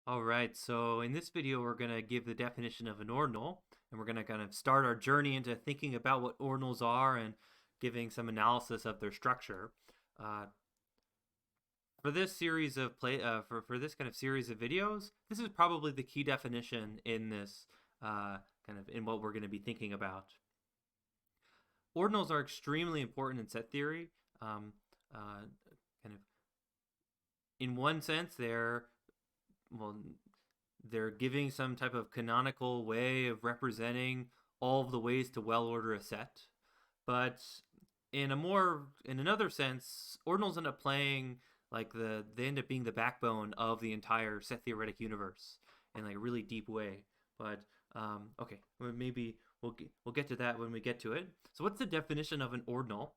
All right, so in this video, we're going to give the definition of an ordinal, and we're going to kind of start our journey into thinking about what ordinals are and giving some analysis of their structure. Uh, for this series of for this kind of series of videos, this is probably the key definition in this kind of in what we're going to be thinking about. Ordinals are extremely important in set theory. Kind of, in one sense, they're giving some type of canonical way of representing all of the ways to well order a set. But in another sense, ordinals end up playing they end up being the backbone of the entire set theoretic universe in like a really deep way. But okay, maybe we'll get to that when we get to it. So what's the definition of an ordinal?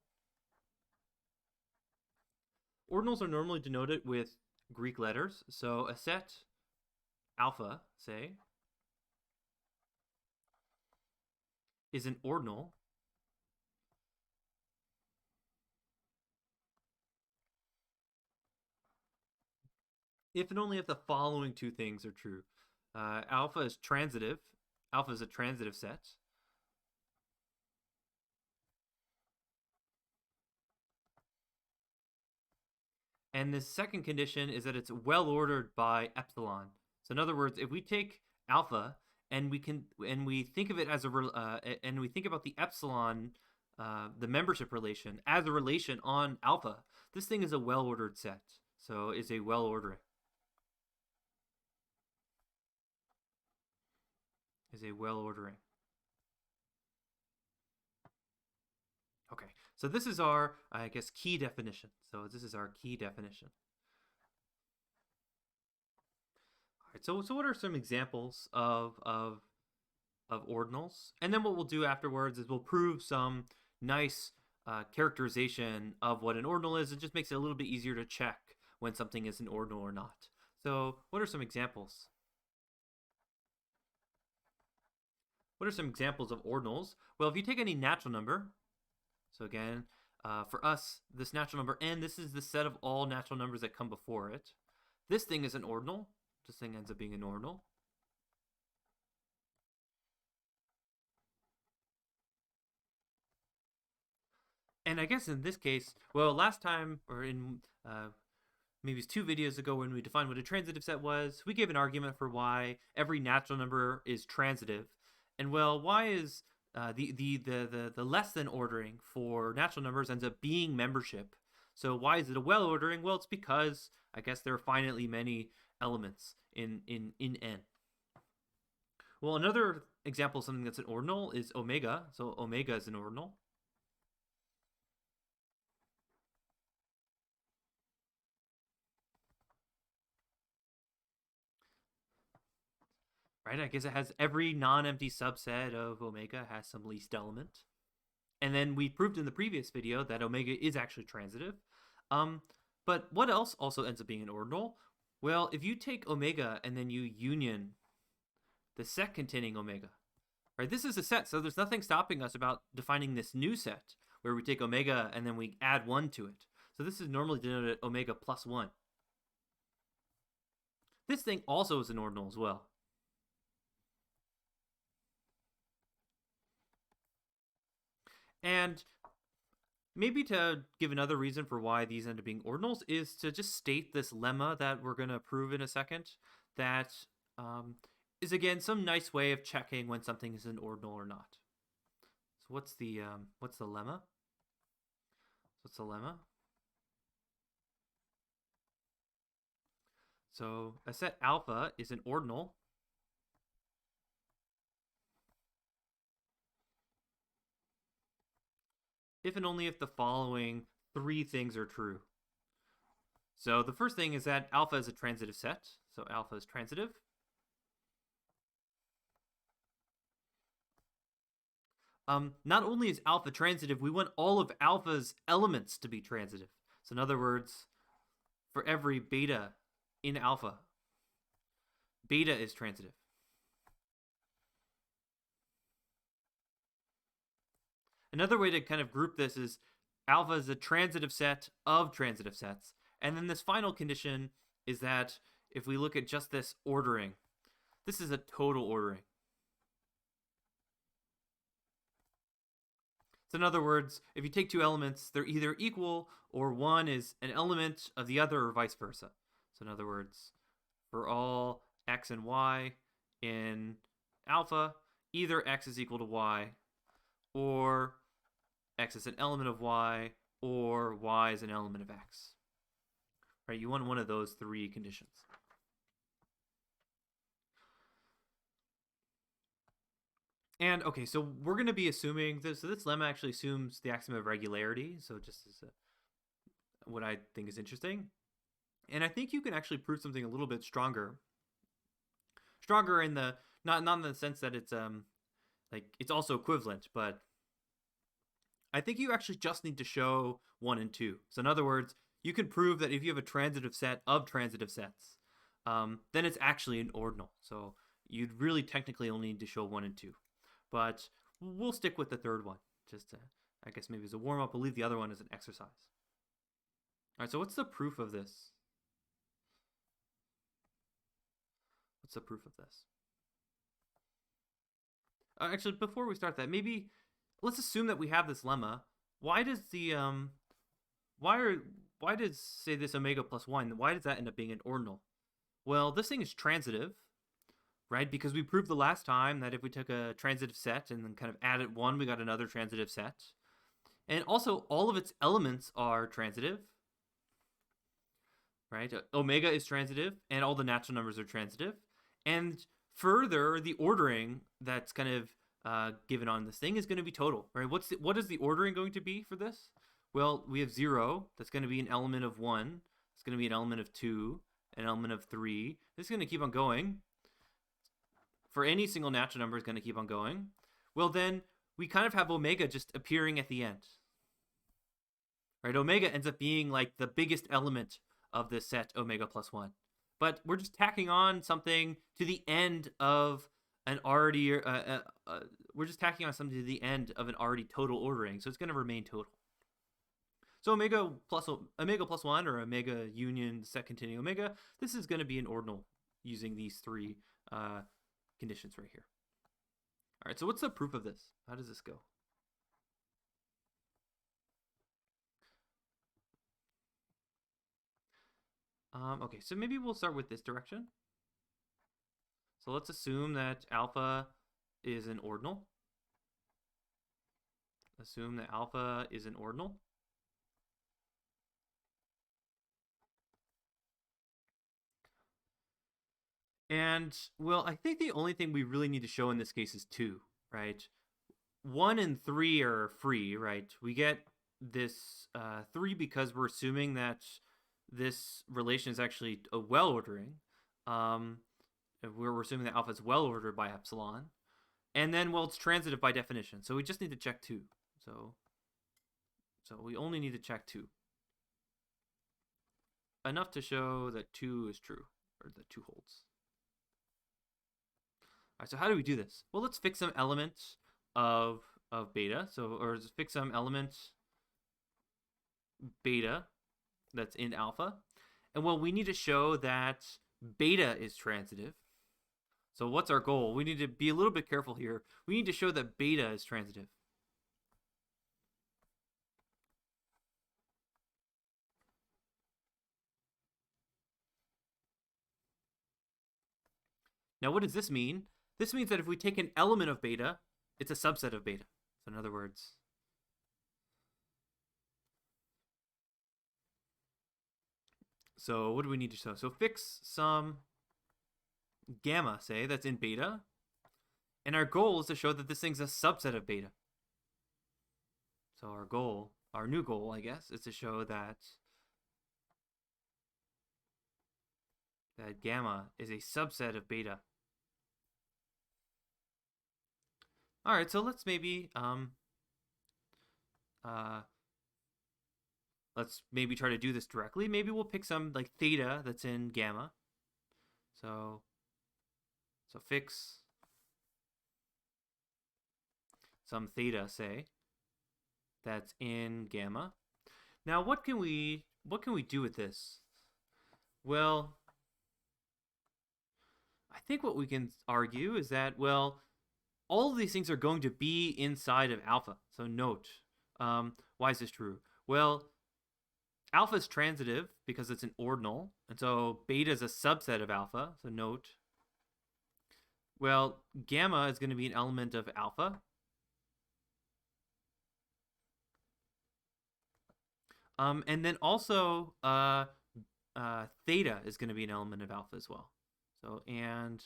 Ordinals are normally denoted with Greek letters. So a set alpha, say, is an ordinal if and only if the following two things are true. Alpha is transitive. Alpha is a transitive set. And the second condition is that it's well ordered by epsilon. So in other words, if we take alpha and we think of it as and we think about the epsilon, the membership relation as a relation on alpha, this thing is a well ordered set. So is a well ordering. Is a well ordering. Okay, so this is our, I guess, key definition. So this is our key definition. All right, so what are some examples of ordinals? And then what we'll do afterwards is we'll prove some nice characterization of what an ordinal is. It just makes it a little bit easier to check when something is an ordinal or not. So what are some examples? What are some examples of ordinals? Well, if you take any natural number, so again, for us, this natural number n, this is the set of all natural numbers that come before it. This thing is an ordinal. This thing ends up being an ordinal. And I guess in this case, well, last time, or in maybe it's 2 videos ago when we defined what a transitive set was, we gave an argument for why every natural number is transitive. And well, why is the less than ordering for natural numbers ends up being membership? So why is it a well ordering? Well, it's because I guess there are finitely many elements in n. Well, another example of something that's an ordinal is omega. So omega is an ordinal. Right? I guess it has every non-empty subset of omega has some least element. And then we proved in the previous video that omega is actually transitive. But what else also ends up being an ordinal? Well, if you take omega and then you union the set containing omega, right? This is a set, so there's nothing stopping us about defining this new set where we take omega and then we add 1 to it. So this is normally denoted omega plus 1. This thing also is an ordinal as well. And maybe to give another reason for why these end up being ordinals is to just state this lemma that we're going to prove in a second that is, again, some nice way of checking when something is an ordinal or not. So what's the lemma? What's the lemma? So a set alpha is an ordinal if and only if the following 3 things are true. So the first thing is that alpha is a transitive set. So alpha is transitive. Not only is alpha transitive, we want all of alpha's elements to be transitive. So in other words, for every beta in alpha, beta is transitive. Another way to kind of group this is alpha is a transitive set of transitive sets. And then this final condition is that if we look at just this ordering, this is a total ordering. So in other words, if you take two elements, they're either equal or one is an element of the other or vice versa. So in other words, for all x and y in alpha, either x is equal to y, or x is an element of y, or y is an element of x. Right? You want one of those three conditions. And okay, so we're going to be assuming this. So this lemma actually assumes the axiom of regularity. So just as what I think is interesting, and I think you can actually prove something a little bit stronger. Stronger in the not in the sense that it's like it's also equivalent, but I think you actually just need to show 1 and 2. So in other words, you can prove that if you have a transitive set of transitive sets, then it's actually an ordinal. So you'd really technically only need to show 1 and 2. But we'll stick with the third one. Just to, I guess maybe as a warm-up, we'll leave the other one as an exercise. All right, so what's the proof of this? What's the proof of this? Actually, before we start that, maybe let's assume that we have this lemma. Why does the why does say this omega plus 1? Why does that end up being an ordinal? Well, this thing is transitive, right? Because we proved the last time that if we took a transitive set and then kind of added 1, we got another transitive set. And also, all of its elements are transitive, right? Omega is transitive, and all the natural numbers are transitive. And further, the ordering that's kind of given on this thing is going to be total, right? What is the ordering going to be for this? Well, we have 0. That's going to be an element of 1. It's going to be an element of 2, an element of 3. This is going to keep on going. For any single natural number is going to keep on going. Well, then we kind of have omega just appearing at the end. Right? Omega ends up being like the biggest element of this set omega plus 1. But we're just tacking on something to the end of an already we're just tacking on something to the end of an already total ordering, so it's going to remain total. So omega plus 1 or omega union set containing omega, this is going to be an ordinal using these three conditions right here. All right, so what's the proof of this? How does this go? Okay, so maybe we'll start with this direction. So let's assume that alpha is an ordinal. Assume that alpha is an ordinal. And, well, I think the only thing we really need to show in this case is 2, right? 1 and 3 are free, right? We get this 3 because we're assuming that this relation is actually a well-ordering. We're assuming that alpha is well-ordered by epsilon. And then, well, it's transitive by definition. So we just need to check 2. So we only need to check 2. Enough to show that 2 is true, or that 2 holds. All right, so how do we do this? Well, let's fix some element of beta. Or fix some element beta that's in alpha. And well, we need to show that beta is transitive. So what's our goal? We need to be a little bit careful here. We need to show that beta is transitive. Now, what does this mean? This means that if we take an element of beta, it's a subset of beta. So in other words, so what do we need to show? So fix some gamma, say, that's in beta. And our goal is to show that this thing's a subset of beta. So our new goal, I guess, is to show that gamma is a subset of beta. All right, so let's maybe let's maybe try to do this directly. Maybe we'll pick some like theta that's in gamma. So fix some theta, say, that's in gamma. Now, what can we do with this? Well, think what we can argue is that, well, all of these things are going to be inside of alpha. So note, why is this true? Well, alpha is transitive because it's an ordinal, and so beta is a subset of alpha. So note, well, gamma is going to be an element of alpha. And then also theta is going to be an element of alpha as well. So, and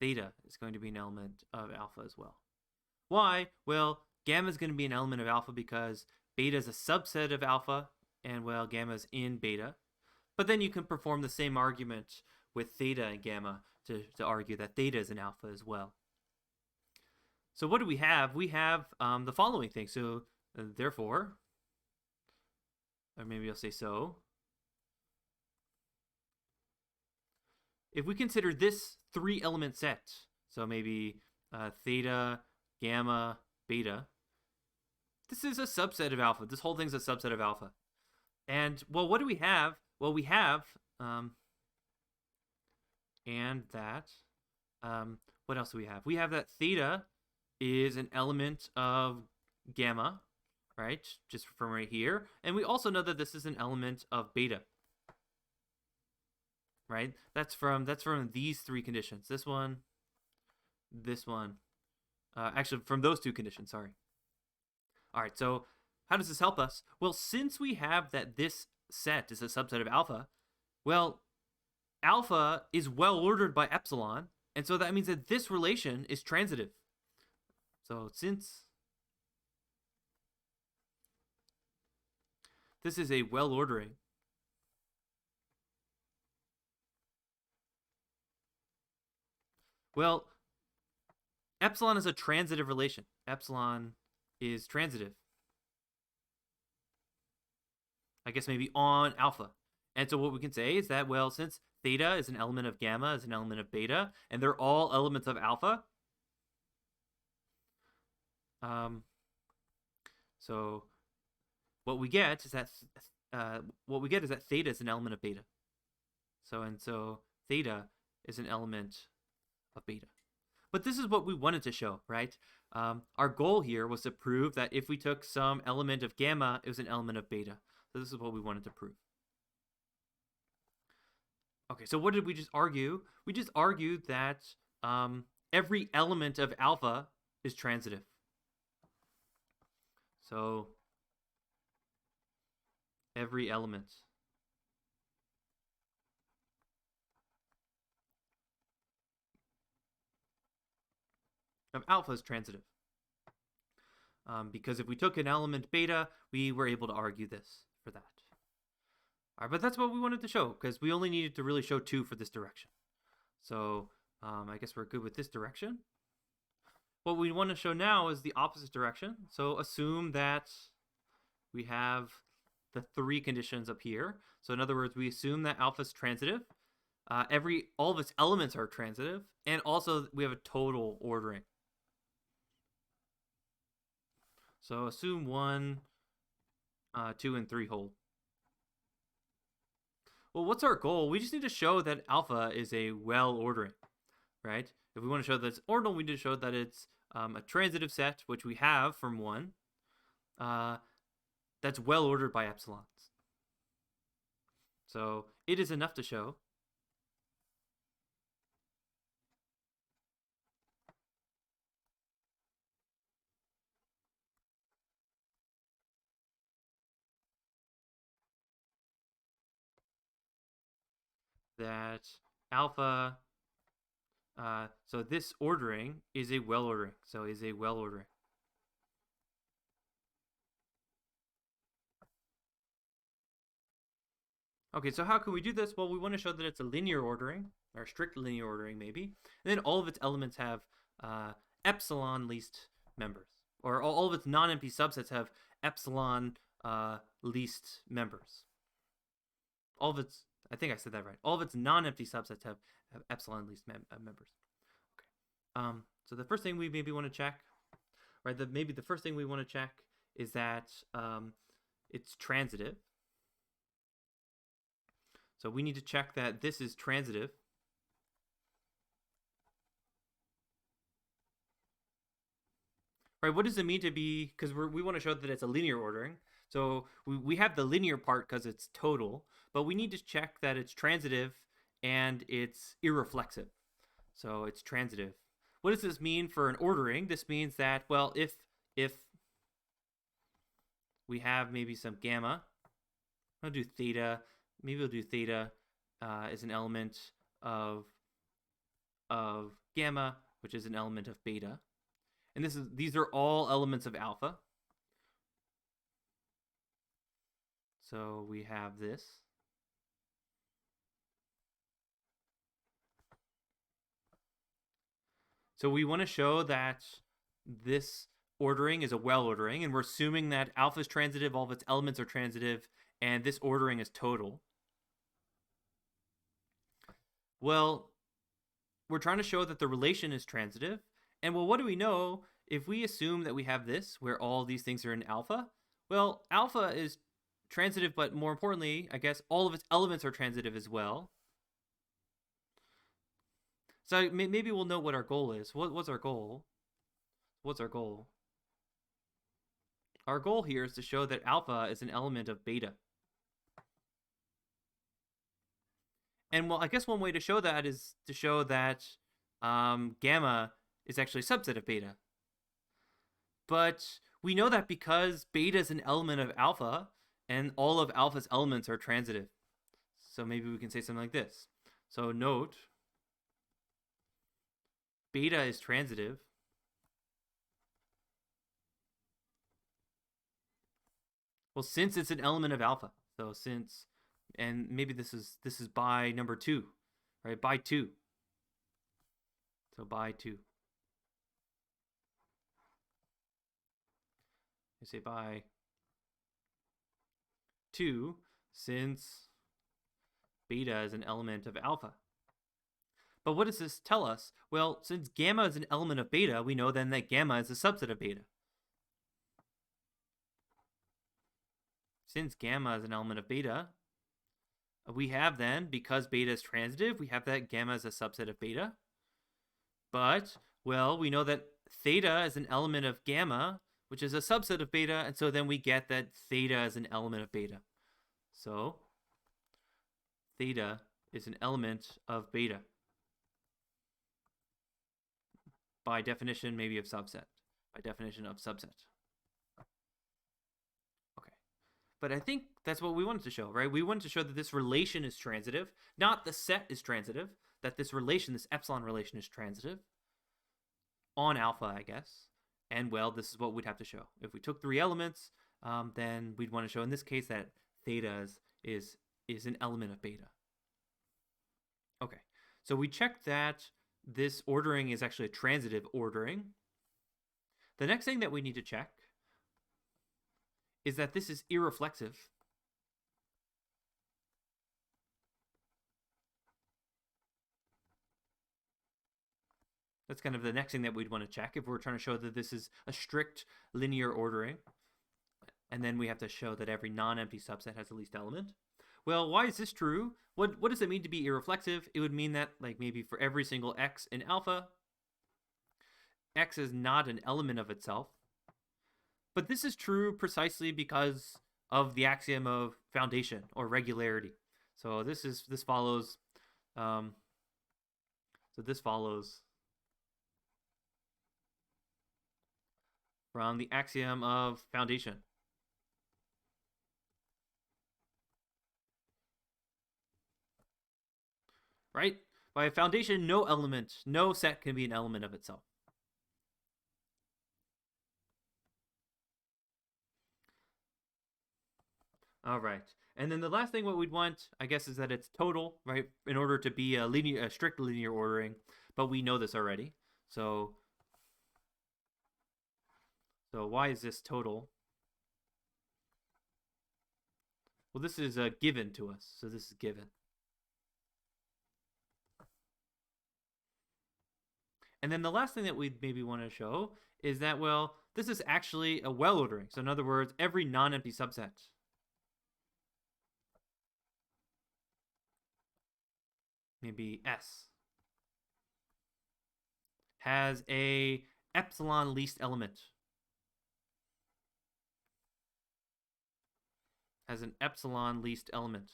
theta is going to be an element of alpha as well. Why? Well, gamma is going to be an element of alpha because beta is a subset of alpha, and well, gamma is in beta. But then you can perform the same argument with theta and gamma to argue that theta is an alpha as well. So what do we have? We have the following thing. So therefore, or maybe I'll say so. If we consider this 3-element set, so maybe theta, gamma, beta, this is a subset of alpha. This whole thing's a subset of alpha. And, well, what do we have? Well, we have, and that, what else do we have? We have that theta is an element of gamma, right? Just from right here. And we also know that this is an element of beta. Right? That's from these 3 conditions. This one. Actually, from those 2 conditions, sorry. All right, so how does this help us? Well, since we have that this set is a subset of alpha, well, alpha is well ordered by epsilon, and so that means that this relation is transitive. So since this is a well ordering, well, epsilon is a transitive relation. Epsilon is transitive. I guess maybe on alpha. And so what we can say is that, well, since theta is an element of gamma, is an element of beta, and they're all elements of alpha, so what we get is that theta is an element of beta. So theta is an element of beta. But this is what we wanted to show, right? Our goal here was to prove that if we took some element of gamma, it was an element of beta. So this is what we wanted to prove. Okay, so what did we just argue? We just argued that every element of alpha is transitive. So every element of alpha is transitive. Because if we took an element beta, we were able to argue this for that. All right, but that's what we wanted to show, because we only needed to really show 2 for this direction. So I guess we're good with this direction. What we want to show now is the opposite direction. So assume that we have the 3 conditions up here. So in other words, we assume that alpha is transitive. All of its elements are transitive, and also we have a total ordering. So assume 1, 2, and 3 hold. Well, what's our goal? We just need to show that alpha is a well ordering, right? If we want to show that it's ordinal, we need to show that it's a transitive set, which we have from 1, that's well ordered by epsilons. So it is enough to show that alpha, so this ordering is a well ordering. So is a well ordering. Okay, so how can we do this? Well, we want to show that it's a linear ordering, or strict linear ordering maybe. And then all of its elements have epsilon least members. Or all of its non-empty subsets have epsilon least members. All of its, I think I said that right. All of its non-empty subsets have epsilon least members. Okay. So the first thing we maybe want to check, right? Maybe the first thing we want to check is that it's transitive. So we need to check that this is transitive. right? What does it mean to be, because we want to show that it's a linear ordering. So we have the linear part because it's total, but we need to check that it's transitive and it's irreflexive. So it's transitive. What does this mean for an ordering? This means that, well, if we have maybe some gamma, I'll do theta. Maybe we'll do theta as an element of gamma, which is an element of beta. And these are all elements of alpha. So we have this. So we want to show that this ordering is a well ordering, and we're assuming that alpha is transitive, all of its elements are transitive, and this ordering is total. Well, we're trying to show that the relation is transitive. And well, what do we know if we assume that we have this, where all these things are in alpha? Well, alpha is transitive, but more importantly, I guess, all of its elements are transitive as well. So maybe we'll know what our goal is. What's our goal? What's our goal? Our goal here is to show that alpha is an element of beta. And well, I guess one way to show that is to show that gamma is actually a subset of beta. But we know that because beta is an element of alpha, and all of alpha's elements are transitive. So maybe we can say something like this. So note, beta is transitive. Well, since it's an element of alpha. So since, and maybe this is by number 2, right? By 2. So by 2. I say by 2, since beta is an element of alpha. But what does this tell us? Well, since gamma is an element of beta, we know then that gamma is a subset of beta. Since gamma is an element of beta, we have then, because beta is transitive, we have that gamma is a subset of beta. But, well, we know that theta is an element of gamma, which is a subset of beta, and so then we get that theta is an element of beta. So theta is an element of beta. By definition, maybe of subset. By definition of subset. Okay. But I think that's what we wanted to show, right? We wanted to show that this relation is transitive, not the set is transitive, that this relation, this epsilon relation is transitive on alpha, I guess. And well, this is what we'd have to show. If we took 3 elements, then we'd want to show in this case that theta is an element of beta. Okay, so we checked that this ordering is actually a transitive ordering. The next thing that we need to check is that this is irreflexive. That's kind of the next thing that we'd want to check if we're trying to show that this is a strict linear ordering. And then we have to show that every non-empty subset has a least element. Well, why is this true? What does it mean to be irreflexive? It would mean that, like, maybe for every single x in alpha, x is not an element of itself. But this is true precisely because of the axiom of foundation or regularity. So this follows. This follows from the axiom of foundation. Right? By a foundation, no set can be an element of itself. All right. And then the last thing what we'd want, I guess, is that it's total, right? In order to be a strict linear ordering, but we know this already. So why is this total? Well, this is given to us. So this is given. And then the last thing that we maybe want to show is that, well, this is actually a well ordering. So in other words, every non-empty subset maybe S has a epsilon least element. has an epsilon least element.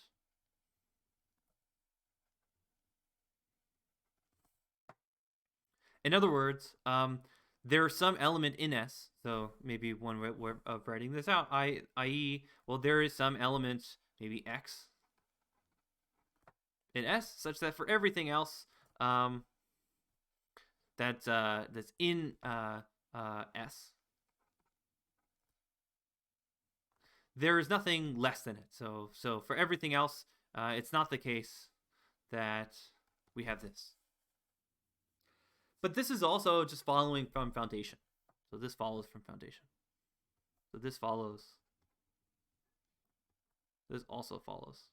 In other words, there's some element in S. So maybe one way of writing this out, i.e., well, there is some element, maybe X, in S, such that for everything else that's in S, there is nothing less than it. So for everything else, it's not the case that we have this. But this is also just following from foundation. So this follows from foundation. So this follows. This also follows.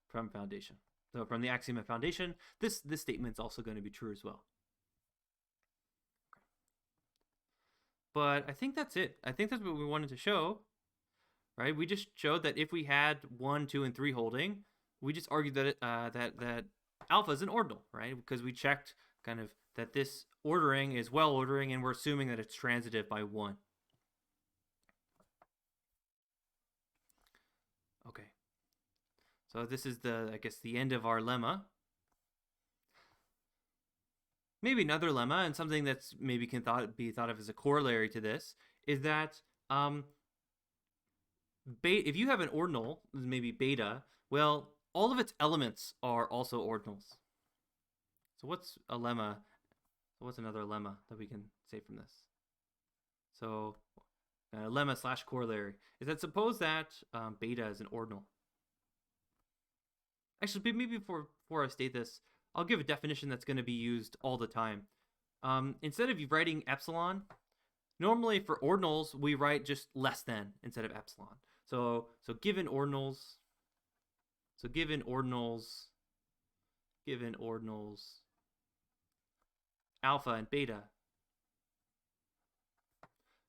From foundation. So from the axiom of foundation, this statement is also going to be true as well. But I think that's it. I think that's what we wanted to show, right? We just showed that if we had 1, 2, and 3 holding, we just argued that that alpha is an ordinal, right? Because we checked kind of that this ordering is well ordering, and we're assuming that it's transitive by 1. Okay. So this is I guess the end of our lemma. Maybe another lemma, and something that's maybe can be thought of as a corollary to this, is that if you have an ordinal, maybe beta, well, all of its elements are also ordinals. So what's a lemma? What's another lemma that we can say from this? So lemma / corollary is that suppose that beta is an ordinal. Actually, maybe before I state this, I'll give a definition that's going to be used all the time. Instead of you writing epsilon, normally for ordinals, we write just less than instead of epsilon. So given ordinals, alpha and beta,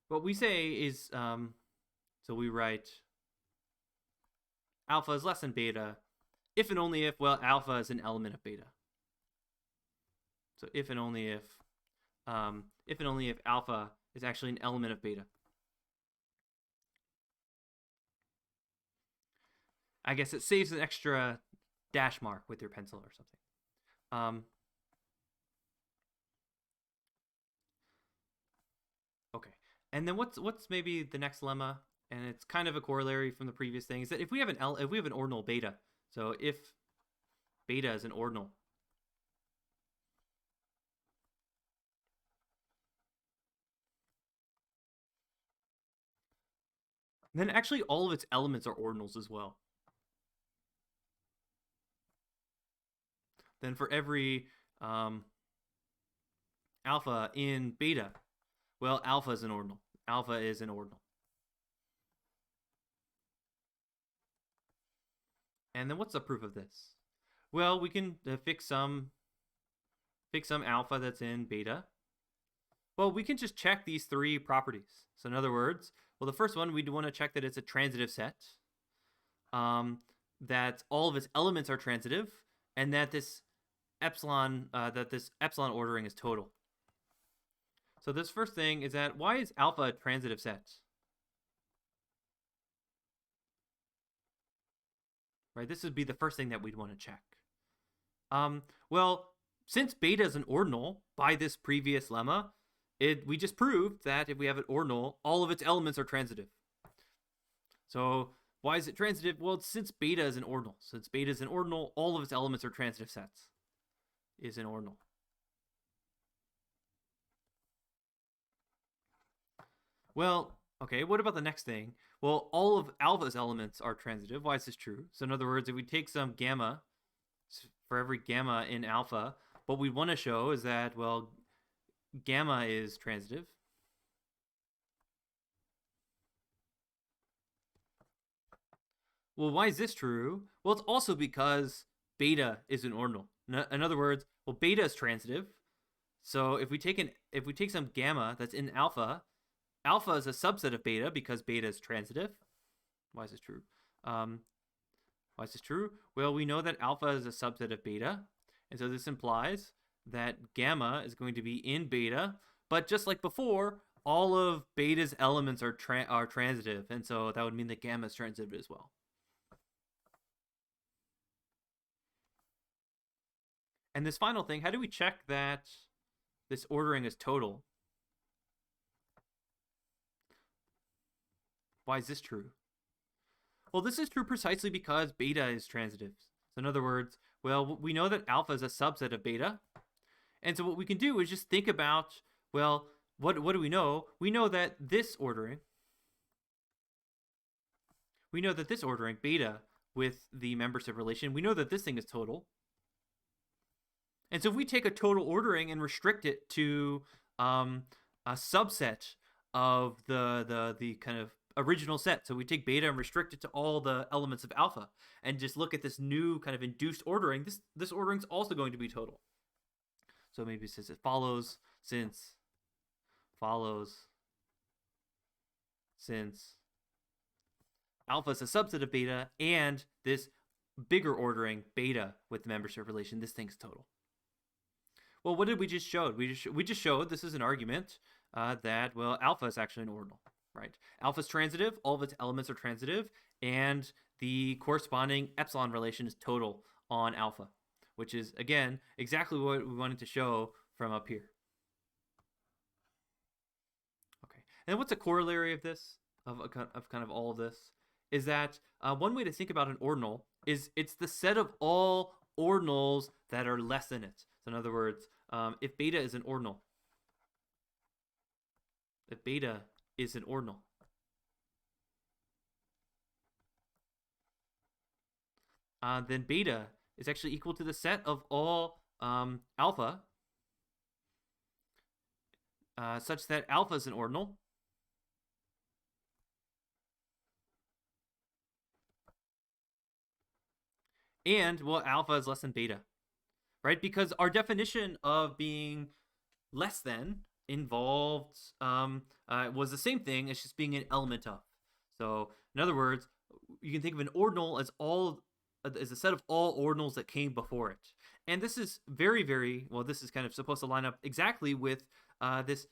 what we say is, so we write alpha is less than beta if and only if, well, alpha is an element of beta. So if and only if alpha is actually an element of beta. I guess it saves an extra dash mark with your pencil or something. Okay, and then what's maybe the next lemma, and it's kind of a corollary from the previous thing, is that if we have an ordinal beta, so if beta is an ordinal, then actually all of its elements are ordinals as well. Then for every alpha in beta, well, alpha is an ordinal. Alpha is an ordinal. And then what's the proof of this? Well, we can fix some alpha that's in beta. Well, we can just check these 3 properties. So in other words, well, the first one, we want to check that it's a transitive set, that all of its elements are transitive, and that this epsilon ordering is total. So this first thing is that why is alpha a transitive set? Right, this would be the first thing that we'd want to check. Well, since beta is an ordinal by this previous lemma, we just proved that if we have an ordinal, all of its elements are transitive. So why is it transitive? Well, since beta is an ordinal. Since beta is an ordinal, all of its elements are transitive sets. Is an ordinal. Well, okay, what about the next thing? Well, all of alpha's elements are transitive. Why is this true? So in other words, if we take some gamma, for every gamma in alpha, what we want to show is that, well, gamma is transitive. Well, why is this true? Well, it's also because beta is an ordinal. In other words, well, beta is transitive. So if we take some gamma that's in alpha, alpha is a subset of beta because beta is transitive. Why is this true? Why Why is this true? Well, we know that alpha is a subset of beta, and so this implies that gamma is going to be in beta, but just like before, all of beta's elements are transitive, and so that would mean that gamma is transitive as well. And this final thing, how do we check that this ordering is total? Why is this true? Well, this is true precisely because beta is transitive. So in other words, well, we know that alpha is a subset of beta. And so what we can do is just think about, well, what do we know? We know that this ordering, beta with the membership relation, we know that this thing is total. And so if we take a total ordering and restrict it to a subset of the kind of original set, so we take beta and restrict it to all the elements of alpha, and just look at this new kind of induced ordering, this ordering is also going to be total. So maybe it says it follows since alpha is a subset of beta and this bigger ordering beta with the membership relation, this thing's total. Well, what did we just show? We just showed, this is an argument, that, well, alpha is actually an ordinal, right? Alpha is transitive, all of its elements are transitive, and the corresponding epsilon relation is total on alpha, which is, again, exactly what we wanted to show from up here. Okay, and what's a corollary of this, of kind of all of this, is that one way to think about an ordinal is it's the set of all ordinals that are less than it. So in other words, if beta is an ordinal, then beta is actually equal to the set of all alpha, such that alpha is an ordinal, and, well, alpha is less than beta, right? Because our definition of being less than involved was the same thing as just being an element of. So in other words, you can think of an ordinal as a set of all ordinals that came before it. And this is very, very, well, this is kind of supposed to line up exactly with this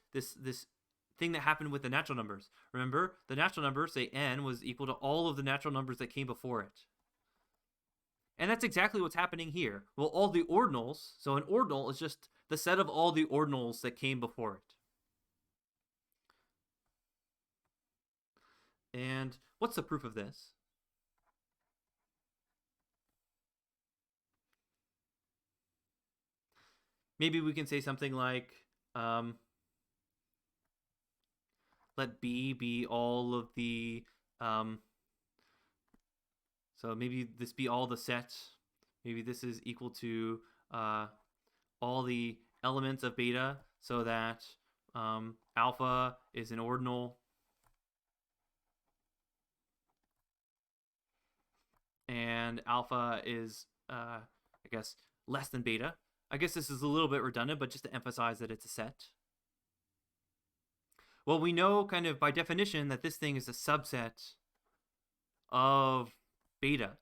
thing that happened with the natural numbers. Remember, the natural number, say n, was equal to all of the natural numbers that came before it. And that's exactly what's happening here. Well, all the ordinals, so an ordinal is just the set of all the ordinals that came before it. And what's the proof of this? Maybe we can say something like, let B be all of the, so maybe this be all the set. Maybe this is equal to all the elements of beta, so that alpha is an ordinal, and alpha is, I guess, less than beta. I guess this is a little bit redundant, but just to emphasize that it's a set. Well, we know kind of by definition that this thing is a subset of beta,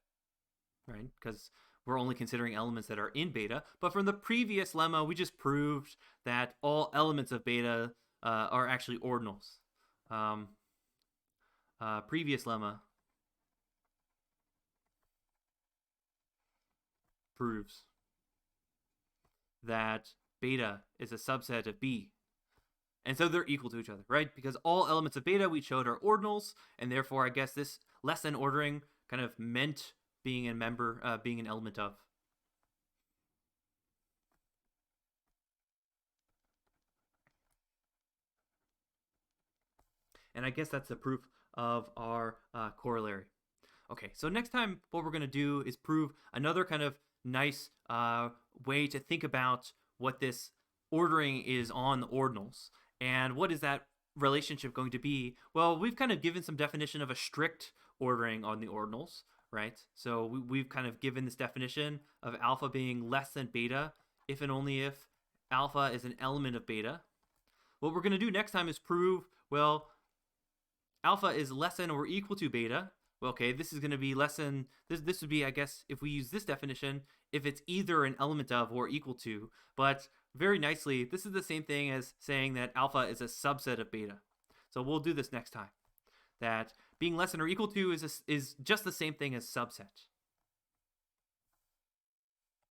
right? Because we're only considering elements that are in beta. But from the previous lemma, we just proved that all elements of beta are actually ordinals. Previous lemma proves that beta is a subset of B. And so they're equal to each other, right? Because all elements of beta we showed are ordinals, and therefore I guess this less than ordering kind of meant being a member, being an element of. And I guess that's the proof of our corollary. Okay, so next time what we're going to do is prove another kind of nice way to think about what this ordering is on the ordinals. And what is that relationship going to be? Well, we've kind of given some definition of a strict ordering on the ordinals, right? So we've kind of given this definition of alpha being less than beta if and only if alpha is an element of beta. What we're going to do next time is prove, well, alpha is less than or equal to beta Well, okay, this is going to be less than this. This would be, I guess, if we use this definition, if it's either an element of or equal to. But very nicely, this is the same thing as saying that alpha is a subset of beta. So we'll do this next time. That being less than or equal to is just the same thing as subset.